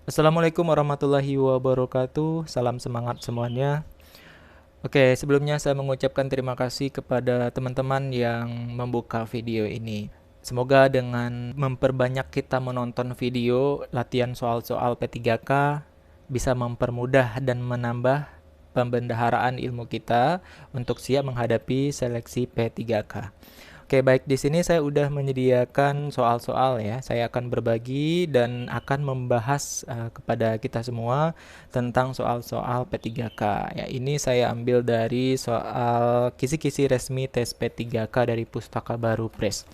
Assalamualaikum warahmatullahi wabarakatuh. Salam semangat semuanya. Oke, sebelumnya saya mengucapkan terima kasih kepada teman-teman yang membuka video ini. Semoga dengan memperbanyak kita menonton video latihan soal-soal P3K bisa mempermudah dan menambah pembendaharaan ilmu kita untuk siap menghadapi seleksi P3K. Oke, baik, di sini saya udah menyediakan soal-soal ya. Saya akan berbagi dan akan membahas kepada kita semua tentang soal-soal P3K. Ya, ini saya ambil dari soal kisi-kisi resmi tes P3K dari Pustaka Baru Press.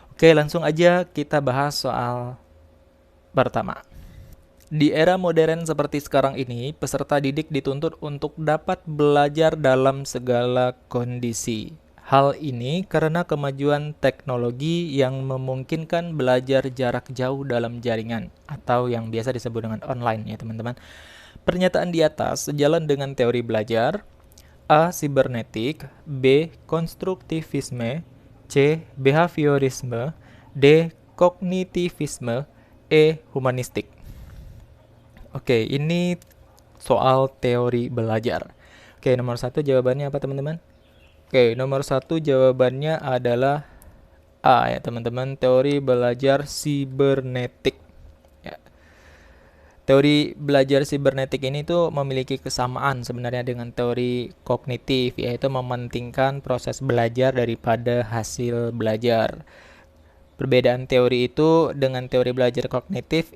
Oke, langsung aja kita bahas soal pertama. Di era modern seperti sekarang ini, peserta didik dituntut untuk dapat belajar dalam segala kondisi. Hal ini karena kemajuan teknologi yang memungkinkan belajar jarak jauh dalam jaringan atau yang biasa disebut dengan online ya teman-teman. Pernyataan di atas sejalan dengan teori belajar: A. Sibernetik, B. Konstruktivisme, C. Behaviorisme, D. Kognitivisme, E. Humanistik. Oke, ini soal teori belajar. Oke, nomor satu jawabannya apa teman-teman? Oke, nomor satu jawabannya adalah A ya teman-teman, teori belajar sibernetik. Ya. Teori belajar sibernetik ini tuh memiliki kesamaan sebenarnya dengan teori kognitif, yaitu mementingkan proses belajar daripada hasil belajar. Perbedaan teori itu dengan teori belajar kognitif,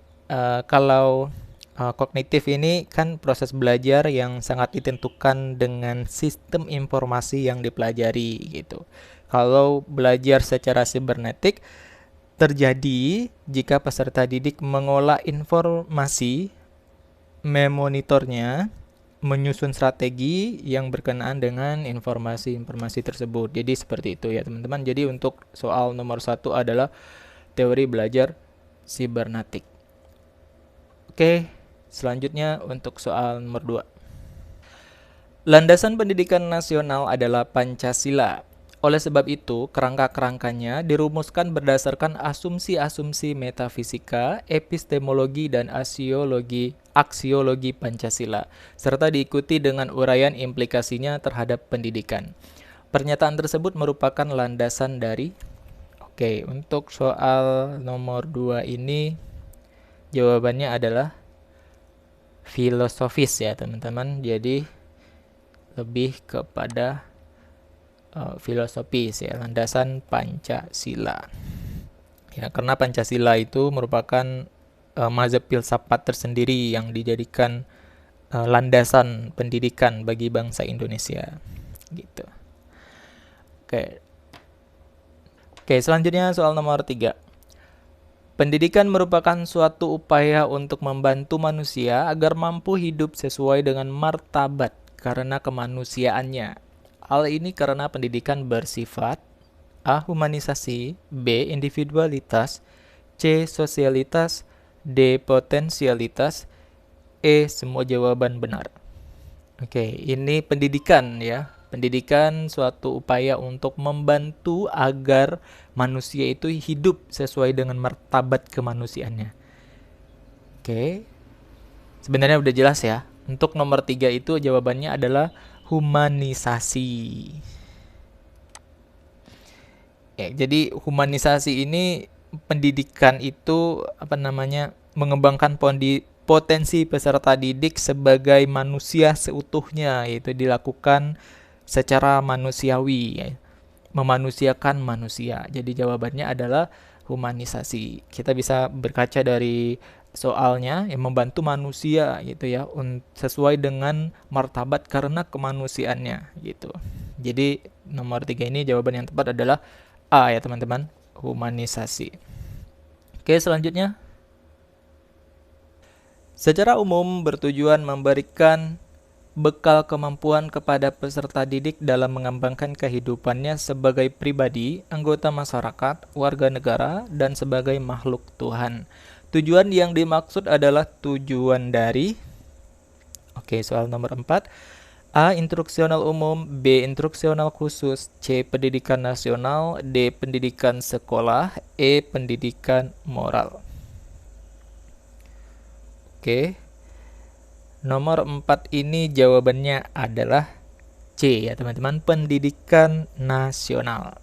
kalau kognitif ini kan proses belajar yang sangat ditentukan dengan sistem informasi yang dipelajari gitu. Kalau belajar secara sibernetik terjadi jika peserta didik mengolah informasi, memonitornya, menyusun strategi yang berkenaan dengan informasi-informasi tersebut. Jadi seperti itu ya teman-teman. Jadi untuk soal nomor satu adalah teori belajar sibernetik. Oke, selanjutnya untuk soal nomor 2. Landasan pendidikan nasional adalah Pancasila. Oleh sebab itu, kerangka-kerangkanya dirumuskan berdasarkan asumsi-asumsi metafisika, epistemologi, dan aksiologi Pancasila, serta diikuti dengan uraian implikasinya terhadap pendidikan. Pernyataan tersebut merupakan landasan dari... Oke, untuk soal nomor 2 ini jawabannya adalah filosofis ya teman-teman. Jadi lebih kepada filosofis ya, landasan Pancasila. Ya, karena Pancasila itu merupakan mazhab filsafat tersendiri yang dijadikan landasan pendidikan bagi bangsa Indonesia. Gitu. Oke. Oke, selanjutnya soal nomor 3. Pendidikan merupakan suatu upaya untuk membantu manusia agar mampu hidup sesuai dengan martabat karena kemanusiaannya. Hal ini karena pendidikan bersifat A. Humanisasi, B. Individualitas, C. Sosialitas, D. Potensialitas, E. Semua jawaban benar. Oke, ini pendidikan ya. Pendidikan suatu upaya untuk membantu agar manusia itu hidup sesuai dengan martabat kemanusiaannya. Oke, sebenarnya udah jelas ya. Untuk nomor 3 itu jawabannya adalah humanisasi. Ya, jadi humanisasi ini pendidikan itu mengembangkan potensi peserta didik sebagai manusia seutuhnya, yaitu dilakukan secara manusiawi ya, memanusiakan manusia. Jadi jawabannya adalah humanisasi. Kita bisa berkaca dari soalnya yang membantu manusia gitu ya, sesuai dengan martabat karena kemanusiaannya gitu. Jadi nomor 3 ini jawaban yang tepat adalah A ya teman-teman, humanisasi. Oke, selanjutnya. Secara umum bertujuan memberikan bekal kemampuan kepada peserta didik dalam mengembangkan kehidupannya sebagai pribadi, anggota masyarakat, warga negara, dan sebagai makhluk Tuhan. Tujuan yang dimaksud adalah tujuan dari... Oke, soal nomor 4. A. Instruksional umum, B. Instruksional khusus, C. Pendidikan nasional, D. Pendidikan sekolah, E. Pendidikan moral. Oke, nomor 4 ini jawabannya adalah C ya teman-teman, pendidikan nasional.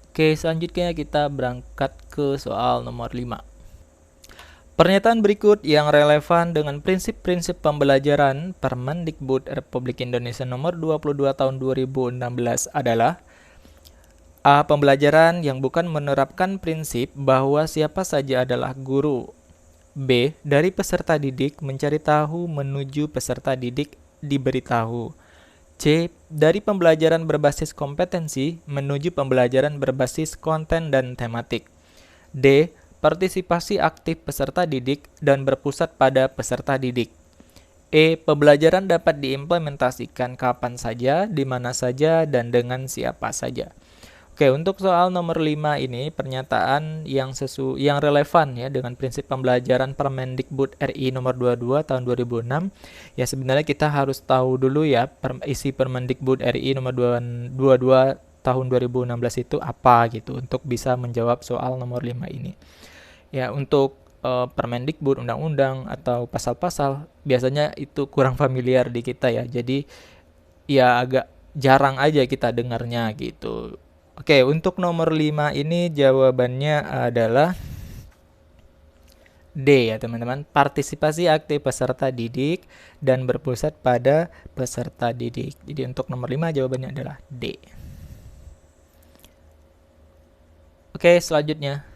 Oke, selanjutnya kita berangkat ke soal nomor 5. Pernyataan berikut yang relevan dengan prinsip-prinsip pembelajaran Permendikbud Republik Indonesia nomor 22 tahun 2016 adalah: A. Pembelajaran yang bukan menerapkan prinsip bahwa siapa saja adalah guru. B. Dari peserta didik mencari tahu menuju peserta didik diberitahu. C. Dari pembelajaran berbasis kompetensi menuju pembelajaran berbasis konten dan tematik. D. Partisipasi aktif peserta didik dan berpusat pada peserta didik. E. Pembelajaran dapat diimplementasikan kapan saja, di mana saja, dan dengan siapa saja. Oke, untuk soal nomor 5 ini pernyataan yang relevan ya dengan prinsip pembelajaran Permendikbud RI nomor 22 tahun 2006. Ya sebenarnya kita harus tahu dulu ya isi Permendikbud RI nomor 22 tahun 2016 itu apa gitu untuk bisa menjawab soal nomor 5 ini. Ya, untuk Permendikbud, undang-undang atau pasal-pasal biasanya itu kurang familiar di kita ya. Jadi ya agak jarang aja kita dengarnya gitu. Oke, untuk nomor 5 ini jawabannya adalah D ya teman-teman, partisipasi aktif peserta didik dan berpusat pada peserta didik. Jadi untuk nomor 5 jawabannya adalah D. Oke, selanjutnya.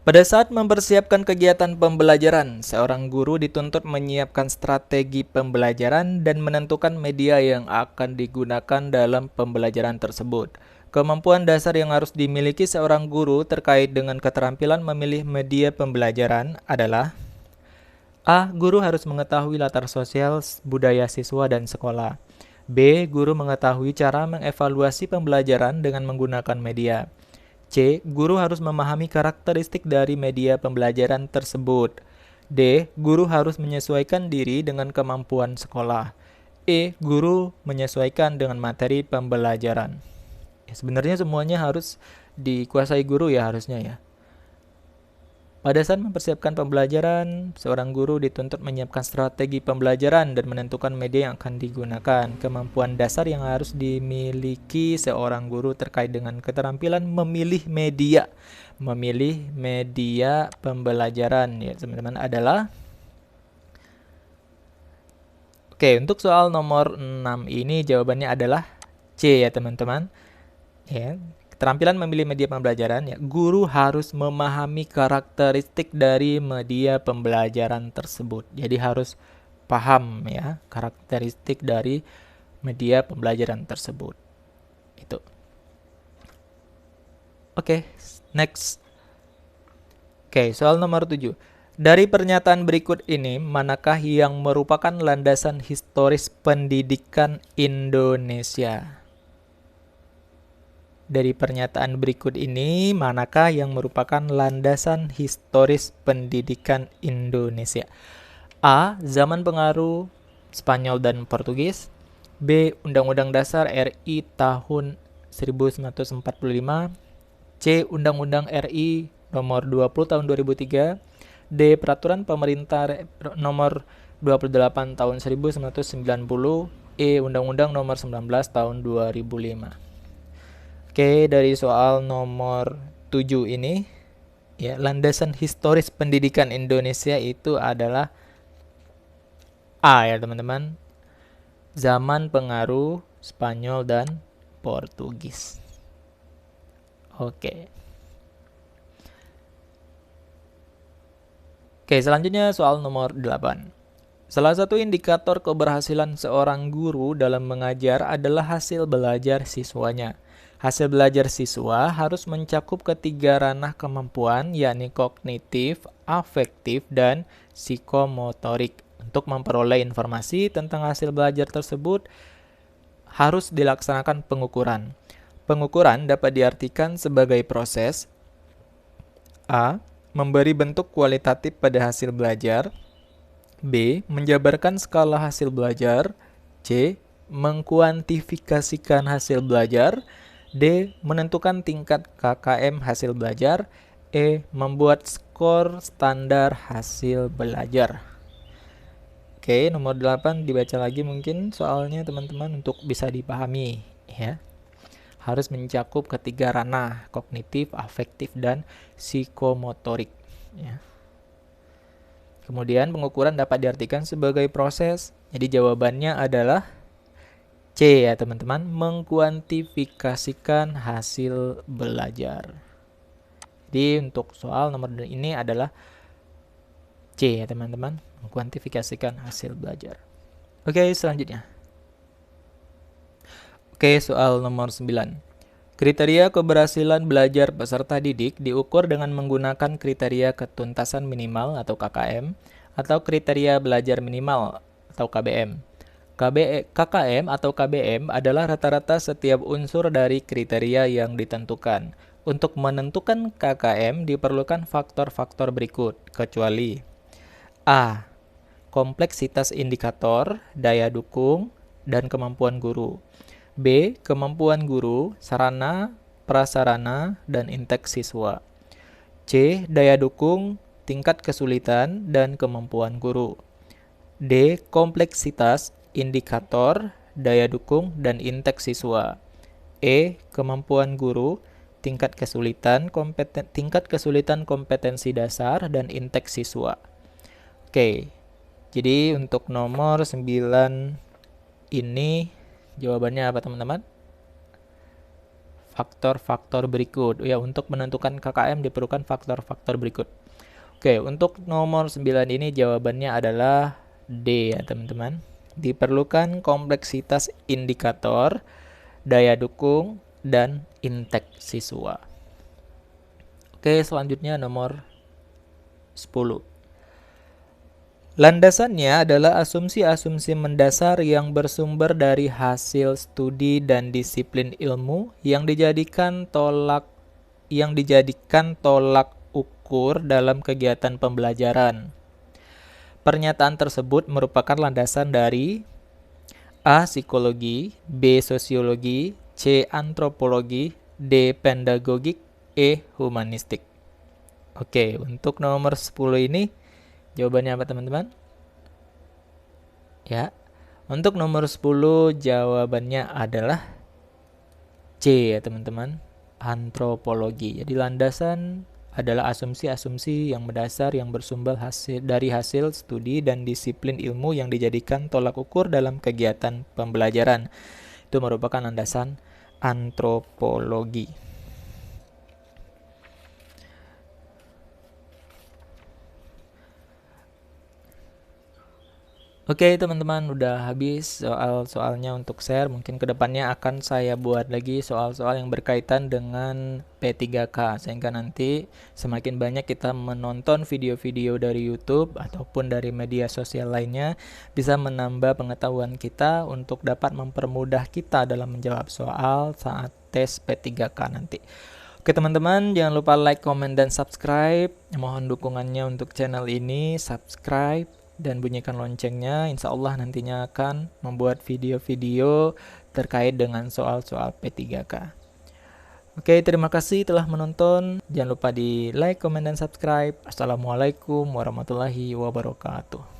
Pada saat mempersiapkan kegiatan pembelajaran, seorang guru dituntut menyiapkan strategi pembelajaran dan menentukan media yang akan digunakan dalam pembelajaran tersebut. Kemampuan dasar yang harus dimiliki seorang guru terkait dengan keterampilan memilih media pembelajaran adalah: A. Guru harus mengetahui latar sosial, budaya siswa dan sekolah. B. Guru mengetahui cara mengevaluasi pembelajaran dengan menggunakan media. C. Guru harus memahami karakteristik dari media pembelajaran tersebut. D. Guru harus menyesuaikan diri dengan kemampuan sekolah. E. Guru menyesuaikan dengan materi pembelajaran. Ya, sebenarnya semuanya harus dikuasai guru ya harusnya ya. Pada saat mempersiapkan pembelajaran, seorang guru dituntut menyiapkan strategi pembelajaran dan menentukan media yang akan digunakan. Kemampuan dasar yang harus dimiliki seorang guru terkait dengan keterampilan memilih media. Memilih media pembelajaran ya teman-teman adalah: Oke, untuk soal nomor 6 ini jawabannya adalah C ya teman-teman. Ya, keterampilan memilih media pembelajaran ya, guru harus memahami karakteristik dari media pembelajaran tersebut. Jadi harus paham ya karakteristik dari media pembelajaran tersebut. Itu. Oke, next. Oke, soal nomor 7. Dari pernyataan berikut ini, manakah yang merupakan landasan historis pendidikan Indonesia? Dari pernyataan berikut ini, manakah yang merupakan landasan historis pendidikan Indonesia? A. Zaman pengaruh Spanyol dan Portugis. B. Undang-Undang Dasar RI tahun 1945. C. Undang-Undang RI nomor 20 tahun 2003. D. Peraturan Pemerintah nomor 28 tahun 1990. E. Undang-Undang nomor 19 tahun 2005. Oke, dari soal nomor 7 ini, ya, landasan historis pendidikan Indonesia itu adalah A ya teman-teman. Zaman pengaruh Spanyol dan Portugis. Oke. Oke, selanjutnya soal nomor 8. Salah satu indikator keberhasilan seorang guru dalam mengajar adalah hasil belajar siswanya. Hasil belajar siswa harus mencakup ketiga ranah kemampuan, yakni kognitif, afektif, dan psikomotorik. Untuk memperoleh informasi tentang hasil belajar tersebut, harus dilaksanakan pengukuran. Pengukuran dapat diartikan sebagai proses: A. Memberi bentuk kualitatif pada hasil belajar. B. Menjabarkan skala hasil belajar. C. Mengkuantifikasikan hasil belajar. D. Menentukan tingkat KKM hasil belajar. E. Membuat skor standar hasil belajar. Oke, nomor 8 dibaca lagi mungkin soalnya teman-teman untuk bisa dipahami ya. Harus mencakup ketiga ranah, kognitif, afektif, dan psikomotorik ya. Kemudian pengukuran dapat diartikan sebagai proses. Jadi jawabannya adalah C ya teman-teman, mengkuantifikasikan hasil belajar. Jadi untuk soal nomor ini adalah C ya teman-teman, mengkuantifikasikan hasil belajar. Oke, selanjutnya. Oke, soal nomor 9. Kriteria keberhasilan belajar peserta didik diukur dengan menggunakan kriteria ketuntasan minimal atau KKM atau kriteria belajar minimal atau KBM. KKM atau KBM adalah rata-rata setiap unsur dari kriteria yang ditentukan. Untuk menentukan KKM diperlukan faktor-faktor berikut, kecuali A. Kompleksitas indikator, daya dukung, dan kemampuan guru. B. Kemampuan guru, sarana, prasarana, dan inteks siswa. C. Daya dukung, tingkat kesulitan, dan kemampuan guru. D. Kompleksitas, indikator, daya dukung, dan inteks siswa. E. Kemampuan guru, tingkat kesulitan, kompetensi dasar, dan inteks siswa. Oke, jadi untuk nomor 9 ini jawabannya apa teman-teman? Faktor-faktor berikut. Ya, untuk menentukan KKM diperlukan faktor-faktor berikut. Oke, untuk nomor 9 ini jawabannya adalah D ya teman-teman. Diperlukan kompleksitas indikator, daya dukung, dan inteks siswa. Oke, selanjutnya nomor 10. Landasannya adalah asumsi-asumsi mendasar yang bersumber dari hasil studi dan disiplin ilmu yang dijadikan tolak ukur dalam kegiatan pembelajaran. Pernyataan tersebut merupakan landasan dari A. Psikologi, B. Sosiologi, C. Antropologi, D. Pedagogik, E. Humanistik. Oke, untuk nomor 10 ini jawabannya apa teman-teman? Ya. Untuk nomor 10 jawabannya adalah C ya teman-teman. Antropologi. Jadi landasan adalah asumsi-asumsi yang mendasar yang bersumber dari hasil studi dan disiplin ilmu yang dijadikan tolak ukur dalam kegiatan pembelajaran. Itu merupakan landasan antropologi. Oke teman-teman, udah habis soal-soalnya untuk share. Mungkin kedepannya akan saya buat lagi soal-soal yang berkaitan dengan P3K, sehingga nanti semakin banyak kita menonton video-video dari YouTube ataupun dari media sosial lainnya, bisa menambah pengetahuan kita untuk dapat mempermudah kita dalam menjawab soal saat tes P3K nanti. Oke teman-teman, jangan lupa like, comment, dan subscribe. Mohon dukungannya untuk channel ini, subscribe dan bunyikan loncengnya. Insya Allah nantinya akan membuat video-video terkait dengan soal-soal P3K. Oke, terima kasih telah menonton. Jangan lupa di like, comment, dan subscribe. Assalamualaikum warahmatullahi wabarakatuh.